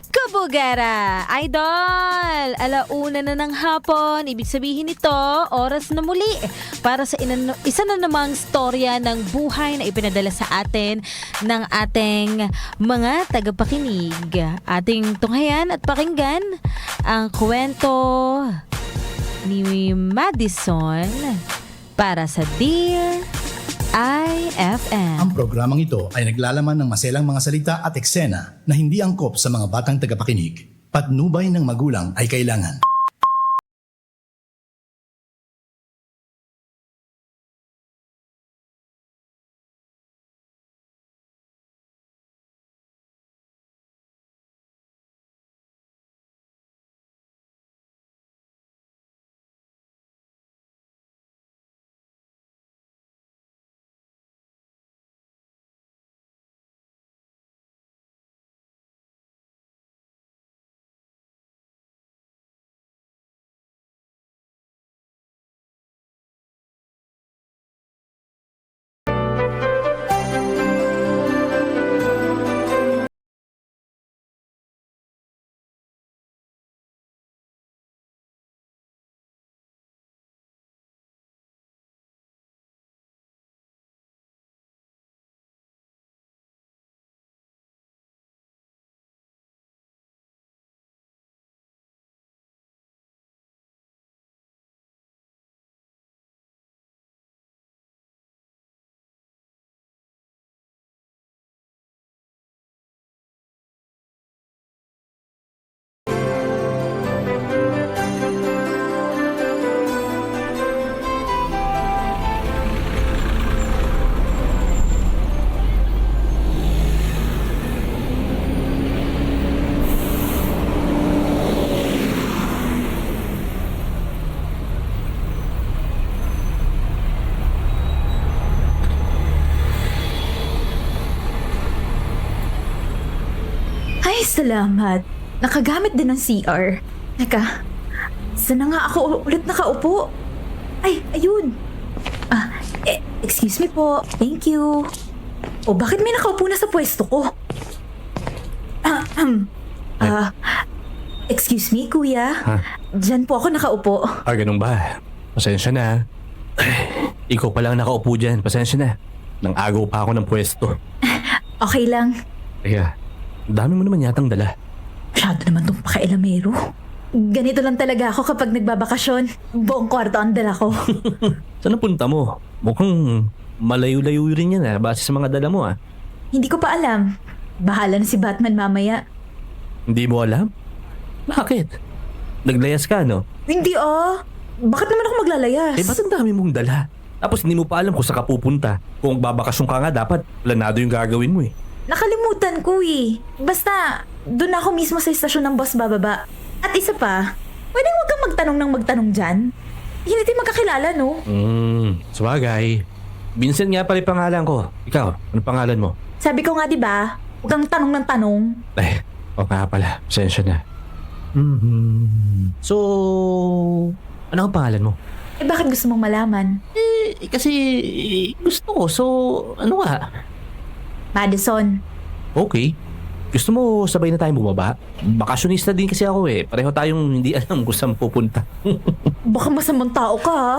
Kabugera! Idol! Alauna na ng hapon. Ibig sabihin nito, oras na muli para sa isa na namang storya ng buhay na ipinadala sa atin ng ating mga tagapakinig. Ating tunghayan at pakinggan ang kwento ni Madison para sa Dear IFM. Ang programang ito ay naglalaman ng maselang mga salita at eksena na hindi angkop sa mga batang tagapakinig. Patnubay ng magulang ay kailangan. Ay, salamat. Nakagamit din ng CR. Teka, saan na nga ako ulit nakaupo? Ay, ayun. Excuse me po. Thank you. O, bakit may nakaupo na sa pwesto ko? Excuse me, kuya. Diyan po ako nakaupo. Ganun ba? Pasensya na. Ikaw pa lang nakaupo dyan. Pasensya na. Nang agaw pa ako ng pwesto. Okay lang. Kaya, dami mo naman yatang dala. Masyado naman tong pakailamero. Ganito lang talaga ako kapag nagbabakasyon. Buong kwarto ang dala ko. Saan ang punta mo? Mukhang malayo-layo rin yan base sa mga dala mo Hindi ko pa alam. Bahala na si Batman mamaya. Hindi mo alam? Bakit? Naglayas ka, no? Hindi Bakit naman ako maglalayas? Ba't ang dami mong dala? Tapos hindi mo pa alam kung saan ka pupunta. Kung babakasyon ka nga, dapat planado yung gagawin mo Nakalimutan ko Basta, doon ako mismo sa istasyon ng bus bababa. At isa pa, pwedeng huwag kang magtanong ng magtanong dyan. Hindi tayo magkakilala, no? Sabagay. Vincent nga pala yung pangalan ko. Ikaw, ano pangalan mo? Sabi ko nga, di ba? Huwag kang tanong ng tanong. O nga pala. Pasensya na. So, ano ang pangalan mo? Bakit gusto mong malaman? Kasi gusto ko. So, ano nga? Madison. Okay. Gusto mo sabay na tayong bumaba? Bakasyonista din kasi ako Pareho tayong hindi alam kung saan pupunta. Baka masamang tao ka, ha?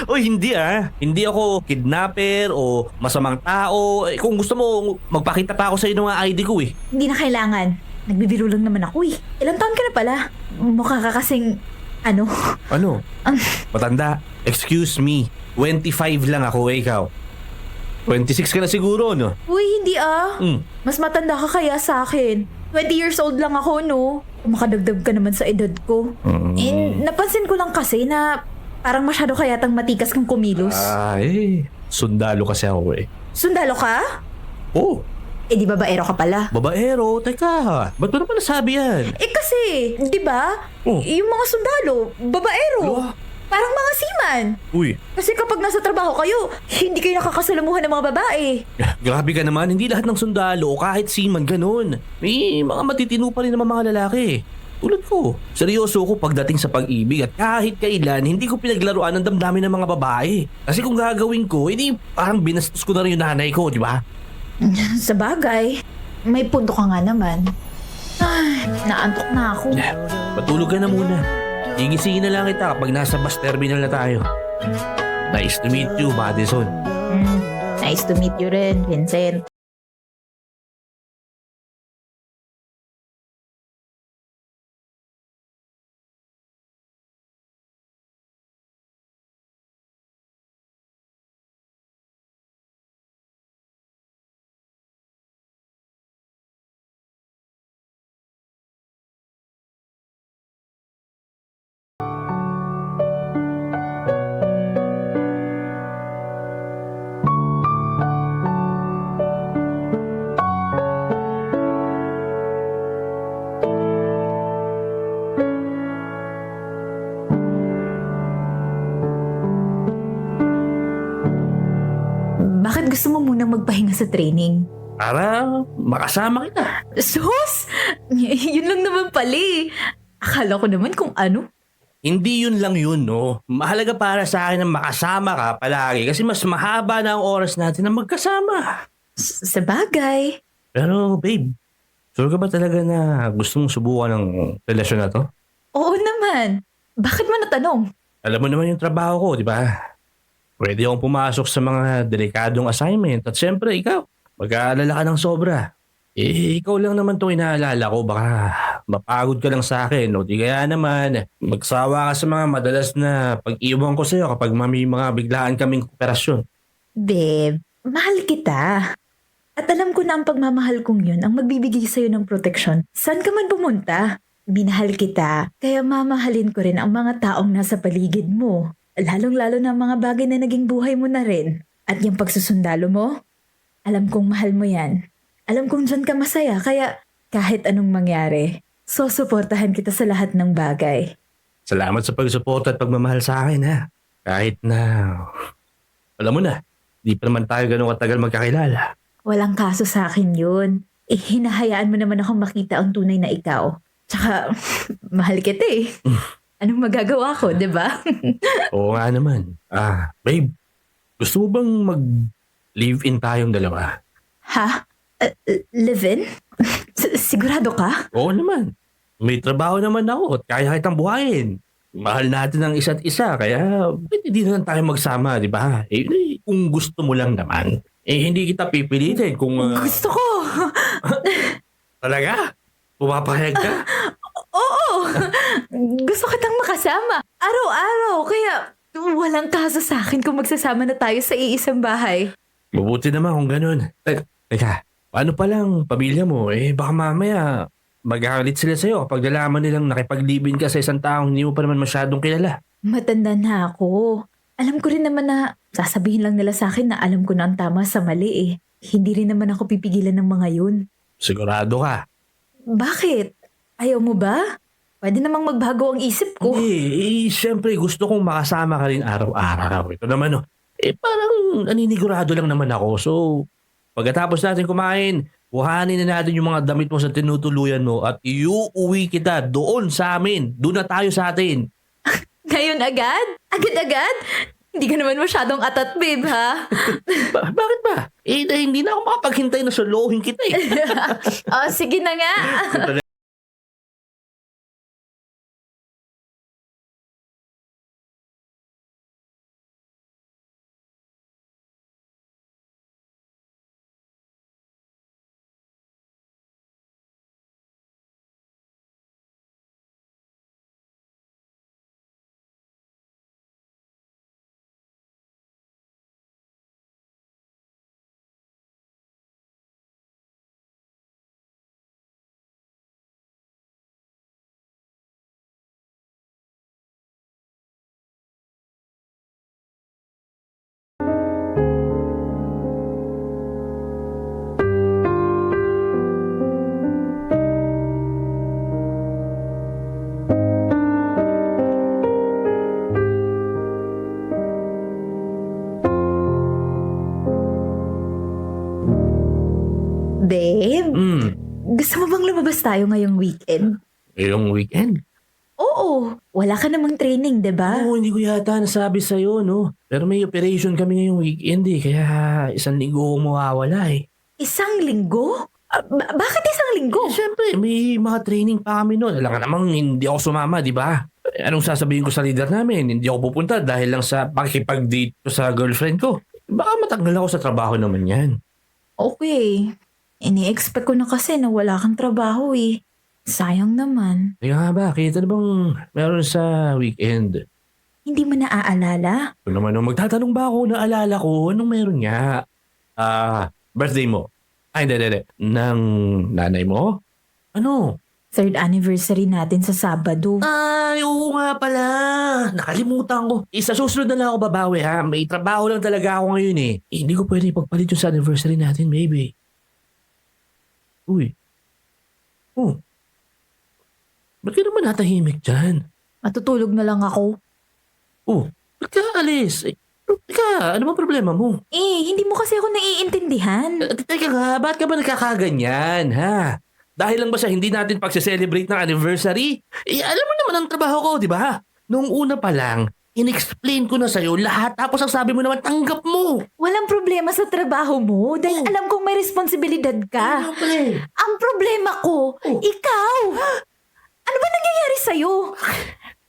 Oy, hindi Hindi ako kidnapper o masamang tao. Kung gusto mo, magpakita pa ako sa iyo ng ID ko Hindi na kailangan. Nagbibiro lang naman ako Ilang taon ka na pala? Mukha ka kasing, ano? Ano? Matanda. Excuse me. 25 lang ako ikaw. 26 ka na siguro, no? Uy, hindi Mas matanda ka kaya sa akin. 20 years old lang ako, no? Makadagdag ka naman sa edad ko. Napansin ko lang kasi na parang masyado kayatang matikas kang kumilos. Sundalo kasi ako Sundalo ka? Oh, Di babaero ka pala. babaero. Teka, ba't mo naman nasabi yan? Kasi, di ba? Oh. Yung mga sundalo, babaero. Ano? Parang mga seaman. Uy, Kasi kapag nasa trabaho kayo, hindi kayo nakakasalamuhan ng mga babae. grabe ka naman. Hindi lahat ng sundalo o kahit seaman ganun. May mga matitino pa rin naman mga lalaki. Tulad ko. Seryoso ko pagdating sa pag-ibig at kahit kailan, hindi ko pinaglaruan ang damdamin ng mga babae. Kasi kung gagawin ko, hindi parang binastos ko na rin yung nanay ko, di ba? Sa bagay, may punto ka nga naman. Ay, naantok na ako. Patulog ka na muna. Gigisingin na lang kita kapag nasa bus terminal na tayo. Nice to meet you, Madison. Nice to meet you rin, Vincent. Bakit gusto mo munang magpahinga sa training? Para makasama kita. Sus! Yun lang naman pala eh. Akala ko naman kung ano. Hindi yun lang yun, no? Mahalaga para sa akin na makasama ka palagi kasi mas mahaba na ang oras natin na magkasama. Sa bagay. Pero babe, sure ka ba talaga na gusto mong subukan ng relasyon na to? Oo naman. Bakit mo natanong? Alam mo naman yung trabaho ko, di ba? Pwede akong pumasok sa mga delikadong assignment at syempre ikaw, mag-aalala ka ng sobra. Ikaw lang naman itong inaalala ko, baka mapagod ka lang sa akin o di kaya naman magsawa ka sa mga madalas na pag-iwan ko sa'yo kapag may mga biglaan kaming kooperasyon. Babe, mahal kita. At alam ko na ang pagmamahal kong yun ang magbibigay sa'yo ng proteksyon. Saan ka man pumunta? Minahal kita, kaya mamahalin ko rin ang mga taong nasa paligid mo. Lalong-lalo na ang mga bagay na naging buhay mo na rin. At yung pagsusundalo mo, alam kong mahal mo yan. Alam kong dyan ka masaya, kaya kahit anong mangyari, susuportahan kita sa lahat ng bagay. Salamat sa pagsuporta at pagmamahal sa akin, ha? Kahit na, alam mo na, di pa naman tayo ganun katagal magkakilala. Walang kaso sa akin yun. Hinahayaan mo naman akong makita ang tunay na ikaw. Tsaka, mahal kita eh. Anong magagawa ko, di ba? Oo nga naman. Babe, gusto mo bang mag-live-in tayong dalawa? Ha? Live-in? Sigurado ka? Oo naman. May trabaho naman ako at kaya kitang buhayin. Mahal natin ang isa't isa, kaya pwede din naman tayo magsama, di ba? Kung gusto mo lang naman. Hindi kita pipilitin kung... Gusto ko! Talaga? Pumapahayag ka? Oo! Gusto kitang makasama. Araw-araw. Kaya walang kaso sa akin kung magsasama na tayo sa iisang bahay. Mabuti naman kung ganun. Teka, paano pa lang pamilya mo? Baka mamaya magagalit sila sa'yo kapag nalaman nilang nakipaglibin ka sa isang taong hindi mo pa naman masyadong kilala. Matanda na ako. Alam ko rin naman na sasabihin lang nila sa akin na alam ko na ang tama sa mali eh. Hindi rin naman ako pipigilan ng mga yun. Sigurado ka? Bakit? Ayaw mo ba? Pwede namang magbago ang isip ko. Hindi, siyempre gusto kong makasama ka rin araw-araw. Ito naman, parang naninigurado lang naman ako. So, pagkatapos natin kumain, kuhanin na natin yung mga damit mo sa tinutuluyan mo at iuwi kita doon sa amin. Doon na tayo sa atin. Ngayon agad? Agad-agad? Hindi ka naman masyadong atat, babe, ha? Bakit ba? Hindi na ako makapaghintay na solohin kita eh. Oh, sige na nga. Babe, gusto mo bang lumabas tayo ngayong weekend? Yung weekend? Oo, wala ka namang training, 'di ba? Oo, hindi ko yata nasabi sa'yo, no? Pero may operation kami ngayong weekend kaya 1 linggo ako mawawala eh. 1 linggo? Bakit isang linggo? Siyempre, may mga training pa kami noon. Alam ka namang hindi ako sumama, di ba? Anong sasabihin ko sa leader namin? Hindi ako pupunta dahil lang sa pakikipag-date ko sa girlfriend ko. Baka matanggal ako sa trabaho naman yan. Okay. Ini-expect ko na kasi na wala kang trabaho eh. Sayang naman. Teka nga ba, kita na bang meron sa weekend? Hindi mo naaalala? Kung naman nung magtatanong ba ako, naalala ko, anong meron nga? Birthday mo. Ay, hindi. Ng nanay mo? Ano? 3rd anniversary natin sa Sabado. Ay, oo nga pala. Nakalimutan ko. Sa susunod na lang ako babawi ha. May trabaho lang talaga ako ngayon eh. Hindi ko pwede ipagpalit yung sa anniversary natin, baby. Uy. Oh. Ba't ka naman natahimik dyan? Matutulog na lang ako. Oh, ba't ka alis? Teka, ano bang problema mo? Hindi mo kasi ako naiintindihan. Teka nga, ba't ka ba nagkakaganyan, ha? Dahil lang ba sa hindi natin pagse-celebrate ng anniversary? Alam mo naman ang trabaho ko, di ba? Noong una pa lang, in-explain ko na sa'yo lahat tapos ang sabi mo naman tanggap mo. Walang problema sa trabaho mo dahil alam kong may responsibilidad ka. Ano pala eh? Ang problema ko, ikaw! Ano ba nangyayari sa'yo?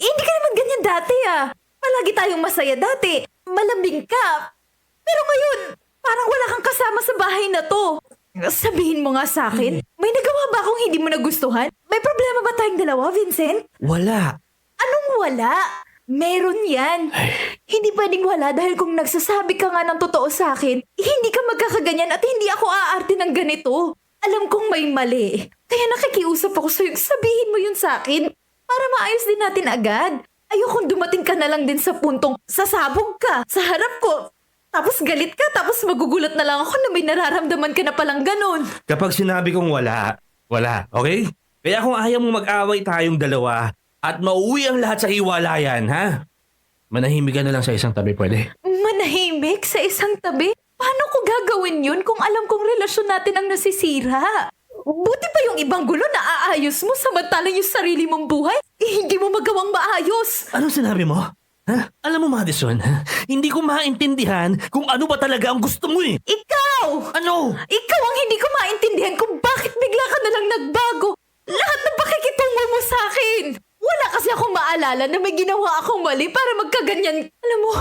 Hindi ka naman ganyan dati ah. Palagi tayong masaya dati. Malambing ka. Pero ngayon, parang wala kang kasama sa bahay na to. Sabihin mo nga sa akin, may nagawa ba akong hindi mo nagustuhan? May problema ba tayong dalawa, Vincent? Wala. Anong wala? Meron yan. Hindi pwedeng wala dahil kung nagsasabi ka nga ng totoo sa akin, hindi ka magkakaganyan at hindi ako aarte ng ganito. Alam kong may mali. Kaya nakikiusap ako sa'yo, sabihin mo yun sa akin para maayos din natin agad. Ayokong dumating ka na lang din sa puntong sasabog ka sa harap ko. Tapos galit ka, tapos magugulat na lang ako na may nararamdaman ka na palang ganun. Kapag sinabi kong wala, okay? Kaya kung ayaw mo mag-away tayong dalawa at mauwi ang lahat sa hiwalayan, ha? Manahimik ka na lang sa isang tabi, pwede? Manahimik sa isang tabi? Paano ko gagawin yun kung alam kong relasyon natin ang nasisira? Buti pa yung ibang gulo na aayos mo samantalang yung sarili mong buhay, hindi mo magawang maayos. Anong sinabi mo? Ha? Alam mo, Madison, ha? Hindi ko maintindihan kung ano ba talaga ang gusto mo eh. Ikaw! Ano? Ikaw ang hindi ko maintindihan kung bakit bigla ka na lang nagbago. Lahat ng pakikitungo mo sa akin. Wala kasi akong maalala na may ginawa akong mali para magkaganyan. Alam mo,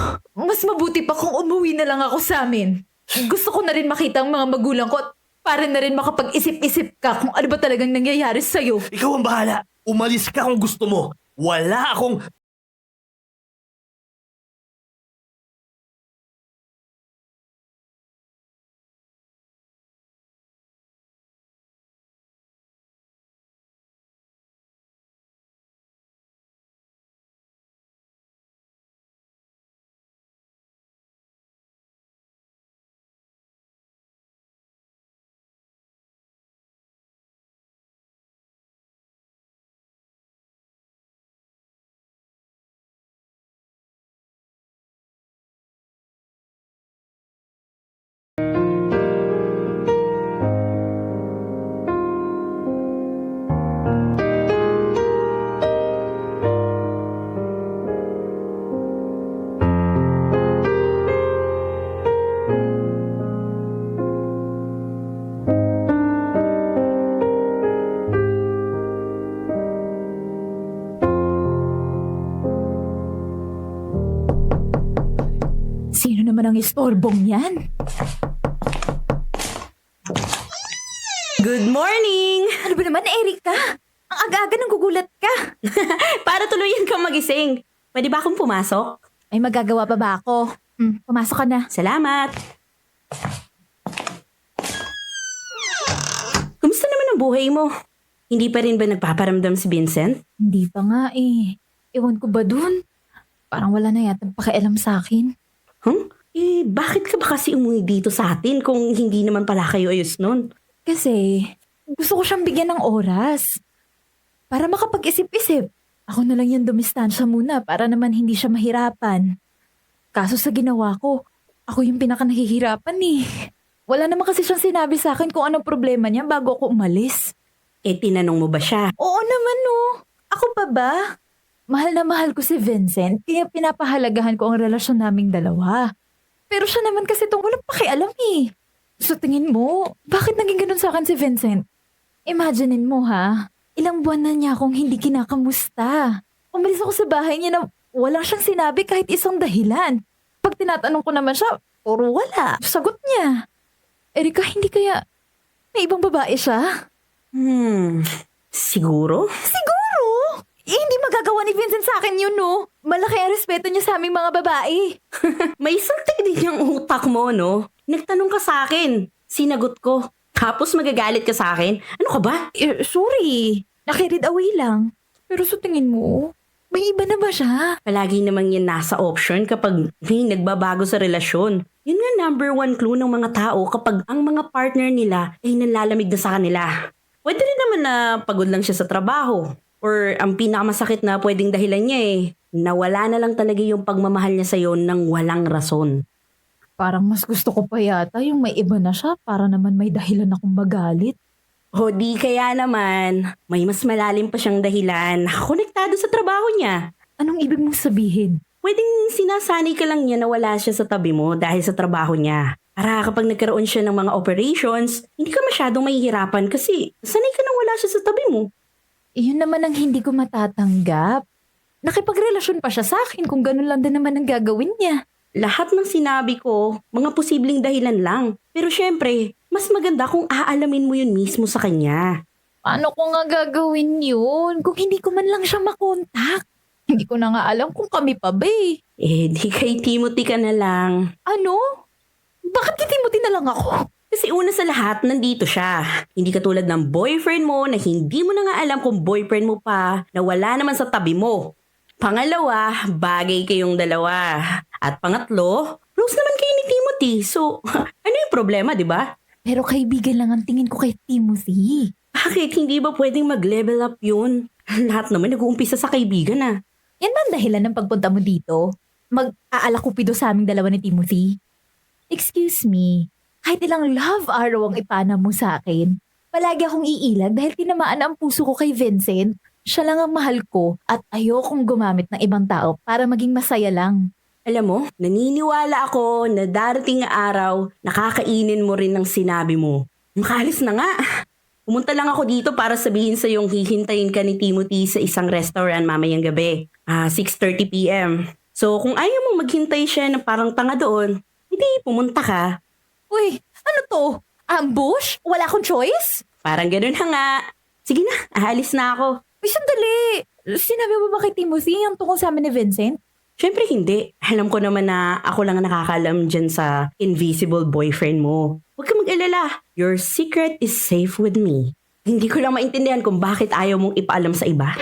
mas mabuti pa kung umuwi na lang ako sa amin. Gusto ko na rin makita ang mga magulang ko at para na rin makapag-isip-isip ka kung ano ba talagang nangyayari sa'yo. Ikaw ang bahala. Umalis ka kung gusto mo. Wala akong... Sino naman ang istorbong yan? Good morning! Ano ba naman, Erika? Ang aga-aga nang gugulat ka. Para tuluyan kang magising. Pwede ba akong pumasok? Ay, magagawa pa ba ako? Pumasok ka na. Salamat! Kumusta naman ang buhay mo? Hindi pa rin ba nagpaparamdam si Vincent? Hindi pa nga eh. Ewan ko ba dun? Parang wala na yata pakialam sa akin. Bakit ka ba kasi umuwi dito sa atin kung hindi naman pala kayo ayos nun? Kasi gusto ko siyang bigyan ng oras. Para makapag-isip-isip. Ako na lang yung dumistansya muna para naman hindi siya mahirapan. Kaso sa ginawa ko, ako yung pinaka-nahihirapan eh. Wala naman kasi siyang sinabi sa akin kung anong problema niya bago ako umalis. Tinanong mo ba siya? Oo naman no. Ako pa ba? Mahal na mahal ko si Vincent kaya pinapahalagahan ko ang relasyon naming dalawa. Pero siya naman kasi itong walang pakialam eh. Sa tingin mo, bakit naging ganun sa akin si Vincent? Imaginein mo ha, ilang buwan na niya akong hindi kinakamusta. Umalis ako sa bahay niya na walang siyang sinabi kahit isang dahilan. Pag tinatanong ko naman siya, puro wala. Sagot niya. Erika, hindi kaya may ibang babae siya? Siguro? Siguro! Hindi magagawa ni Vincent sa akin yun, no? Malaki ang respeto niya sa aming mga babae. May saltik din yung utak mo, no? Nagtanong ka sa akin. Sinagot ko. Tapos magagalit ka sa akin? Ano ka ba? Sorry. Nakirid away lang. Pero sa tingin mo, may iba na ba siya? Palagi namang yan nasa option kapag may nagbabago sa relasyon. Yun nga number one clue ng mga tao kapag ang mga partner nila ay nalalamig na sa kanila. Pwede rin naman na pagod lang siya sa trabaho. Or ang pinakamasakit na pwedeng dahilan niya nawala na lang talaga yung pagmamahal niya sa'yo ng walang rason. Parang mas gusto ko pa yata yung may iba na siya para naman may dahilan akong magalit. O di kaya naman, may mas malalim pa siyang dahilan na konektado sa trabaho niya. Anong ibig mong sabihin? Pwedeng sinasanay ka lang niya na wala siya sa tabi mo dahil sa trabaho niya. Para kapag nagkaroon siya ng mga operations, hindi ka masyadong mahihirapan kasi sanay ka nang wala siya sa tabi mo. Iyon naman ang hindi ko matatanggap. Nakipagrelasyon pa siya sa akin kung ganun lang din naman ang gagawin niya. Lahat ng sinabi ko, mga posibleng dahilan lang. Pero syempre, mas maganda kung aalamin mo yun mismo sa kanya. Paano ko nga gagawin yun kung hindi ko man lang siya makontak? Hindi ko na nga alam kung kami pa ba eh. Di kay Timothy ka na lang. Ano? Bakit kay Timothy na lang ako? Kasi una sa lahat, nandito siya. Hindi katulad ng boyfriend mo na hindi mo na nga alam kung boyfriend mo pa na wala naman sa tabi mo. Pangalawa, bagay kayong dalawa. At pangatlo, close naman kayo ni Timothy. So, ano yung problema, di ba? Pero kaibigan lang ang tingin ko kay Timothy. Bakit hindi ba pwedeng mag-level up yun? Lahat naman nag-uumpisa sa kaibigan ah. Yan ba ang dahilan ng pagpunta mo dito? Mag-aalakupido sa aming dalawa ni Timothy? Excuse me, kahit ilang love araw ang ipana mo sa akin, palagi akong iilag dahil tinamaan ang puso ko kay Vincent. Siya lang ang mahal ko at ayokong gumamit ng ibang tao para maging masaya lang. Alam mo, naniniwala ako na darating na araw, nakakainin mo rin ng sinabi mo. Makalis na nga. Pumunta lang ako dito para sabihin sa yung hihintayin ka ni Timothy sa isang restaurant mamayang gabi. 6:30 p.m. So kung ayaw mong maghintay siya na parang tanga doon, hindi pumunta ka. Uy, ano to? Ambush? Wala akong choice? Parang ganun na nga. Sige na, aalis na ako. Uy, sandali. Sinabi mo ba kay Timothy ang tungkol sa amin ni Vincent? Siyempre hindi. Alam ko naman na ako lang ang nakakalam dyan sa invisible boyfriend mo. Huwag ka mag-alala. Your secret is safe with me. Hindi ko lang maintindihan kung bakit ayaw mong ipaalam sa iba.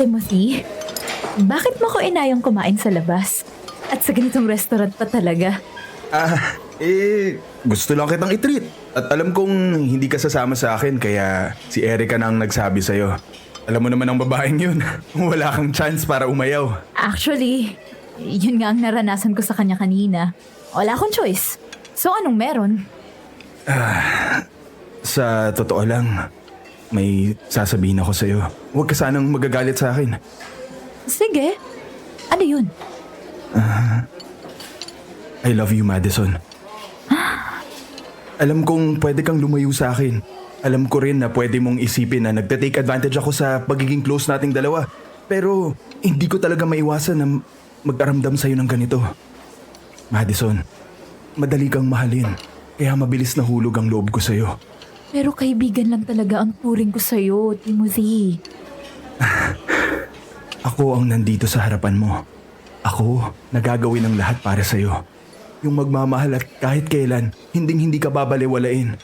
Timothy, bakit mo ko inayang kumain sa labas? At sa ganitong restaurant pa talaga? Gusto lang kitang i-treat. At alam kong hindi ka sasama sa akin kaya si Erica na ang nagsabi sa'yo. Alam mo naman ang babaeng yun. Wala kang chance para umayaw. Actually, yun nga ang naranasan ko sa kanya kanina. Wala akong choice. So anong meron? Sa totoo lang, may sasabihin ako sa'yo. Huwag ka sanang magagalit sa akin. Sige. Ano yun? I love you, Madison. Alam kong pwede kang lumayo sa akin. Alam ko rin na pwede mong isipin na nagte-take advantage ako sa pagiging close nating dalawa. Pero hindi ko talaga maiwasan na magkaramdam sa'yo ng ganito. Madison, madali kang mahalin. Kaya mabilis nahulog ang loob ko sa'yo. Pero kaibigan lang talaga ang turing ko sa'yo, Timothy. Ako ang nandito sa harapan mo. Ako, nagagawin ang lahat para sa'yo. Yung magmamahal at kahit kailan, hindi ka babaliwalain.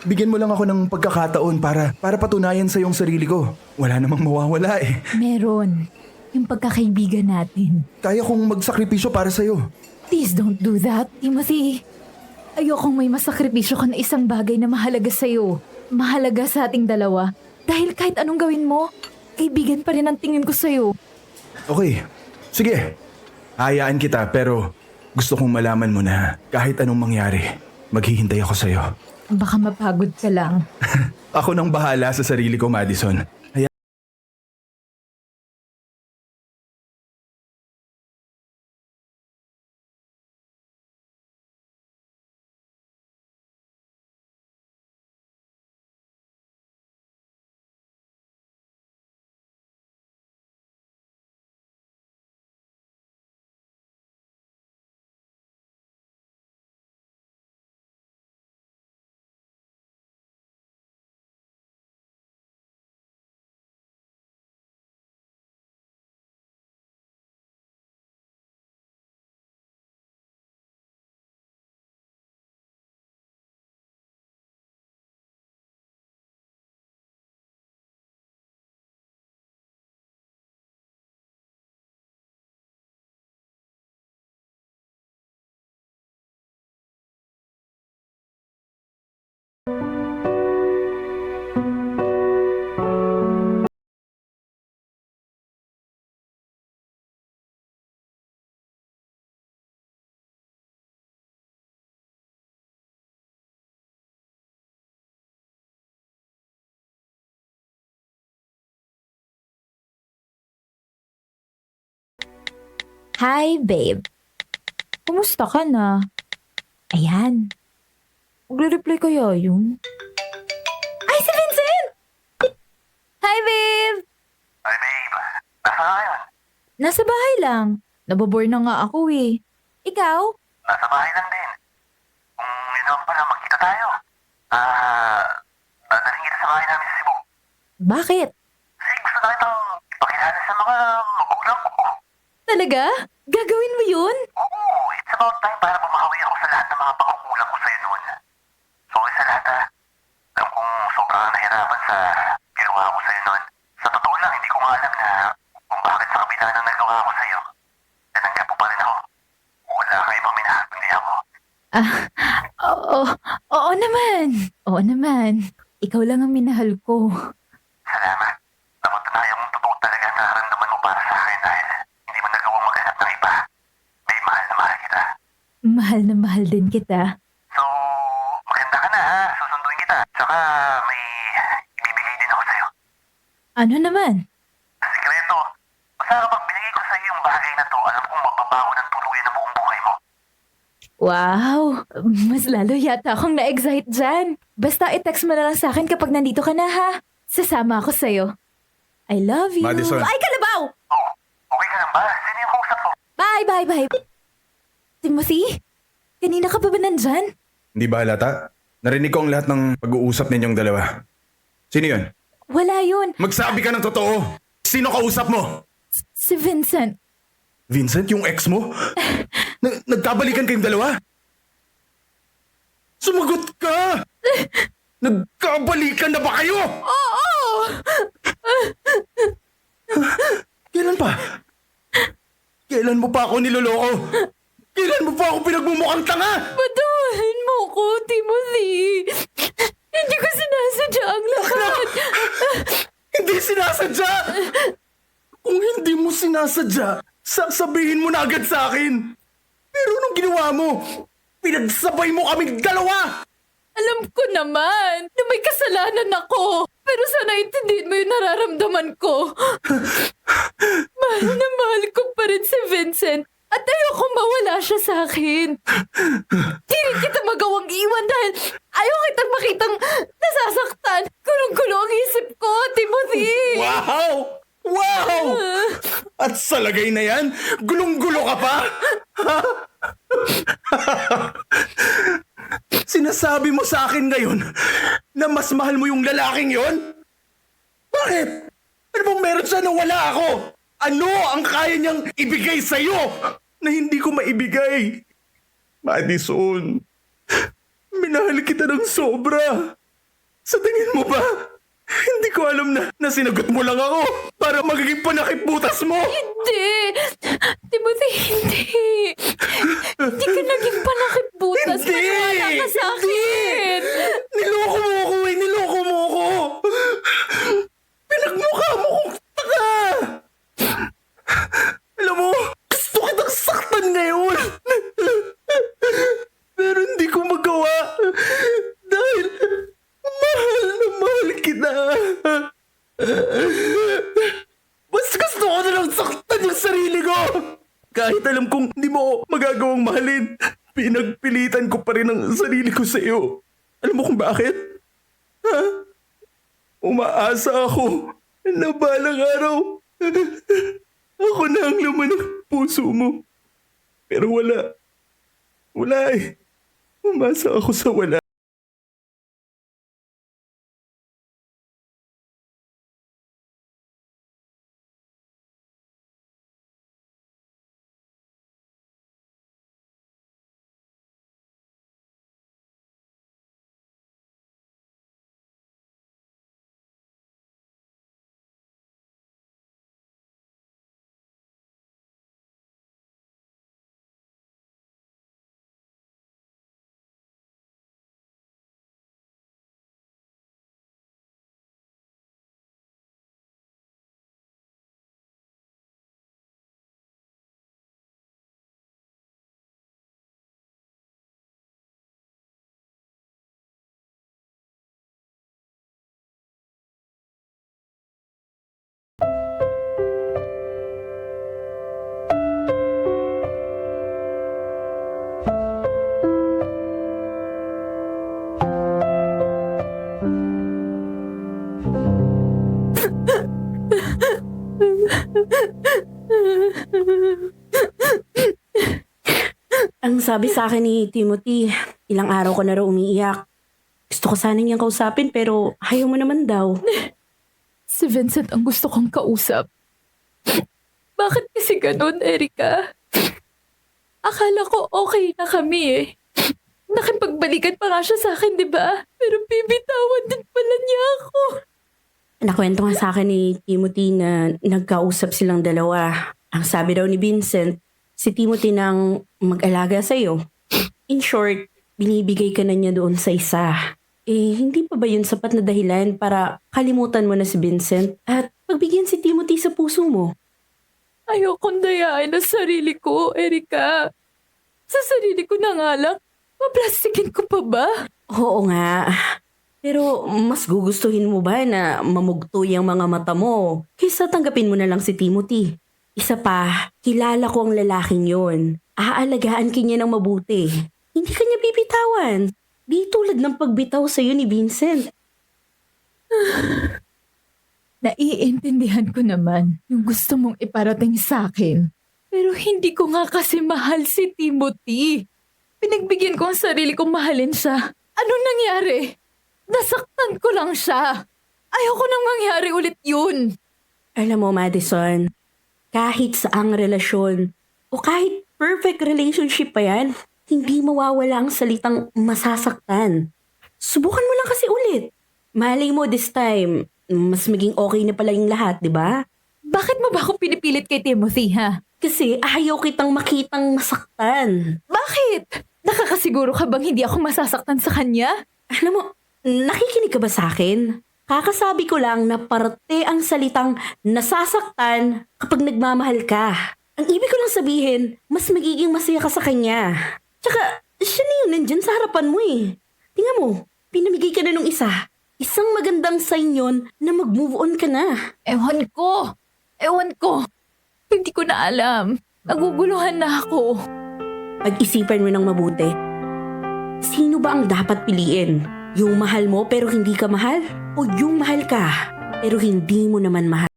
Bigyan mo lang ako ng pagkakataon para patunayan sa iyong sarili ko. Wala namang mawawala eh. Meron. yung pagkakaibigan natin. Kaya kong magsakripisyo para sa'yo. Please don't do that, Timothy. Ayokong may masakripisyo ka na isang bagay na mahalaga sa'yo. Mahalaga sa ating dalawa. Dahil kahit anong gawin mo, kaibigan pa rin ang tingin ko sa'yo. Okay, sige. Hayaan kita pero gusto kong malaman mo na kahit anong mangyari, maghihintay ako sa'yo. Baka mapagod ka lang. Ako nang bahala sa sarili ko, Madison. Hi, babe. Kumusta ka na? Ayan. Magre-reply kaya yun? Ay, si Vincent! Hi, babe! Ay, babe. Nasa ka ngayon? Nasa bahay lang. Nababore na nga ako eh. Ikaw? Nasa bahay lang din. Kung yun naman pala, magkita tayo. Dadaling kita sa bahay namin sa Cebu. Bakit? Kasi gusto na kitang ipakilala sa mga magulang ko. Talaga? Gagawin mo yun? Oo, it's about time para bumawi ako sa lahat ng mga pangkukulang ko sa'yo noon. Sorry sa lahat ha. Alam kong sobrang nahirapan sa ginawa ko sa'yo noon. Sa totoo lang, hindi ko nga alam na kung bakit sa kabila ng nagawa ko sa'yo. Tinanggap mo pa rin ako. Wala ka ibang minahal kundi ako. Oo naman. Oo naman. Ikaw lang ang minahal ko. Salamat. Napatunayan kong totoo talaga ang nararamdaman mo para sa akin dahil hindi mo nagawang maghanap ng iba. May mahal na mahal kita. Mahal na mahal din kita. So, maganda ka na ha. Susunduin kita. Tsaka may ibibigay din ako sa'yo. Ano naman? Sikreto. Basta kapag binigay ko sa'yo yung bagay na to, alam kong magbabago ng tuluyan ang buong buhay mo. Wow! Mas lalo yata akong na-excite dyan. Basta i-text mo na lang sa akin kapag nandito ka na ha. Sasama ako sa'yo. I love you. Madison. Ay, kalabaw! Oh, okay ka lang ba? Sino yung kausap ko? Bye. Timothy? Kanina ka pa ba nandyan? Hindi ba halata? Narinig ko ang lahat ng pag-uusap ninyong dalawa. Sino yun? Wala yun. Magsabi ka ng totoo! Sino kausap mo? Si Vincent. Vincent, yung ex mo? Nagkabalikan kayong dalawa? Sumagot ka! Nagkabalikan na ba kayo? Oo! Kailan pa? Kailan mo pa ako niloloko? Kailan mo pa ako pinagmumukhang tanga? Patawarin mo ko, Timothy. Hindi ko sinasadya ang lahat. Hindi sinasadya! Kung hindi mo sinasadya, sasabihin mo na agad sa akin. Pero anong ginawa mo? Pinagsabay mo kaming dalawa! Alam ko naman na may kasalanan ako. Pero sana intindihin mo yung nararamdaman ko. Mahal na mahal ko pa rin si Vincent. At ayoko mawala siya sa akin. Di rin kita magawang iwan dahil ayaw kitang makitang nasasaktan. Gulong-gulo ang isip ko, Timothy. Wow! Wow! At sa lagay na yan, gulong-gulo ka pa? Sinasabi mo sa akin ngayon na mas mahal mo yung lalaking yon? Bakit? Ano bang meron siya na wala ako? Ano ang kaya niyang ibigay sa'yo na hindi ko maibigay? Madison, minahal kita ng sobra. Sa tingin mo ba, Hindi ko alam na sinagot mo lang ako para magiging panakip butas mo. Hindi! Timothy, hindi! Hindi ka naging panakip-butas. Hindi! Maniwala ka sa akin! Niloko mo ako eh! Niloko mo ako! Pinagmukha mo kong taka! Alam mo, gusto kitang saktan ngayon! Pero hindi ko magawa dahil mahal na mahal kita. Mas gusto ko na lang saktan yung sarili ko! Kahit alam kong hindi mo ako magagawang mahalin, pinagpilitan ko pa rin ang sarili ko sa iyo. Alam mo kung bakit? Ha? Umaasa ako na balang araw ako na ang laman ng puso mo. Pero wala. Wala eh. Umasa ako sa wala. Ang sabi sa akin ni Timothy, ilang araw ko na raw umiiyak. Gusto ko sana niyang kausapin pero ayaw mo naman daw. Si Vincent ang gusto kong kausap. Bakit kasi ganun, Erika? Akala ko okay na kami eh. Nakipagbalikan pa nga siya sa akin, di ba? Pero bibitawan din pala niya ako. Nakwento nga sa akin ni Timothy na nagkausap silang dalawa. Ang sabi daw ni Vincent, si Timothy nang mag-alaga sa'yo. In short, binibigay ka na niya doon sa isa. Eh, hindi pa ba yun sapat na dahilan para kalimutan mo na si Vincent at pagbigyan si Timothy sa puso mo? Ayokong dayaan ang sarili ko, Erika. Sa sarili ko na nga lang, maplastikin ko pa ba? Oo nga. Pero mas gugustuhin mo ba na mamugto yung mga mata mo kaysa tanggapin mo na lang si Timothy? Isa pa, kilala ko ang lalaking yon. Aalagaan ka niya ng mabuti. Hindi ka niya bibitawan. Di tulad ng pagbitaw sa'yo ni Vincent. Naiintindihan ko naman yung gusto mong iparating sa akin. Pero hindi ko nga kasi mahal si Timothy. Pinagbigyan ko ang sarili kong mahalin siya. Anong nangyari? Nasaktan ko lang siya. Ayoko nang mangyari ulit yun. Alam mo, Madison, kahit saang relasyon o kahit perfect relationship pa yan, hindi mawawala ang salitang masasaktan. Subukan mo lang kasi ulit. Malay mo this time, mas maging okay na pala yung lahat, di ba? Bakit mo ba ako pinipilit kay Timothy, ha? Kasi ayaw kitang makitang masaktan. Bakit? Nakakasiguro ka bang hindi ako masasaktan sa kanya? Alam mo, nakikinig ka ba sa akin? Kakasabi ko lang na parte ang salitang nasasaktan kapag nagmamahal ka. Ang ibig ko lang sabihin, mas magiging masaya ka sa kanya. Tsaka, siya na yun nandyan sa harapan mo eh. Tingnan mo, pinamigay ka na nung isa. Isang magandang sign yun na mag-move on ka na. Ewan ko. Hindi ko na alam. Naguguluhan na ako. Pag-isipan mo ng mabuti. Sino ba ang dapat piliin? Yung mahal mo pero hindi ka mahal? O yung mahal ka pero hindi mo naman mahal?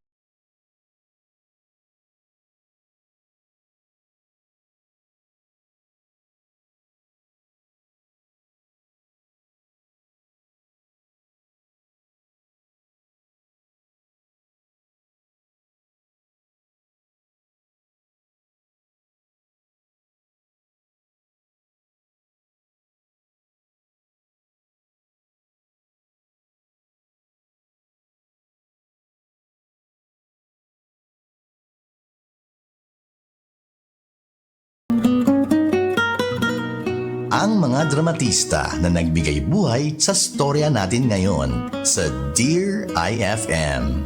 ang mga dramatista na nagbigay buhay sa storya natin ngayon sa Dear IFM.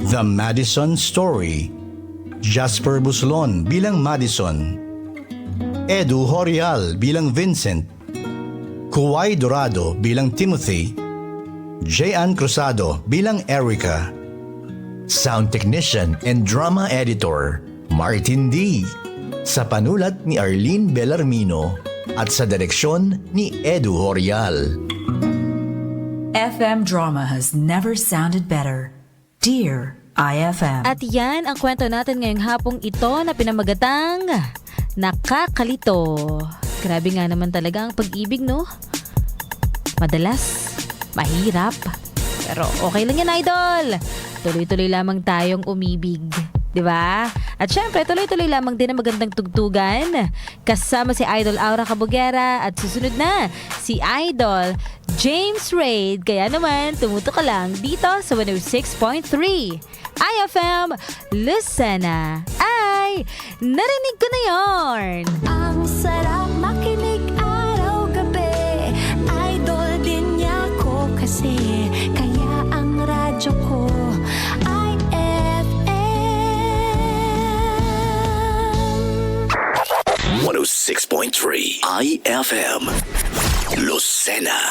The Madison Story. Jasper Buslon bilang Madison. Edu Horial bilang Vincent. Kuwai Dorado bilang Timothy. Jayan Cruzado bilang Erica. Sound Technician and Drama Editor, Martin D. Sa panulat ni Arlene Bellarmino at sa direksyon ni Edu Horial. FM drama has never sounded better. Dear IFM. At yan ang kwento natin ngayong hapong ito na pinamagatang Nakakalito. Grabe nga naman talaga ang pag-ibig, no? Madalas, mahirap. Pero okay lang yan, idol. Tuloy-tuloy lamang tayong umibig. 'Di ba? At syempre, tuloy-tuloy lamang din ang magandang tugtugan. Kasama si Idol Aura Cabugera at susunod na si Idol James Reid. Kaya naman, tumutok ka lang dito sa 106.3 IFM Lucena. Ay, narinig ko na yon. Ang sarap makinig araw-gabi. Idol din niya ko kasi. Kaya ang radyo ko ay FM. 106.3 IFM Lucena.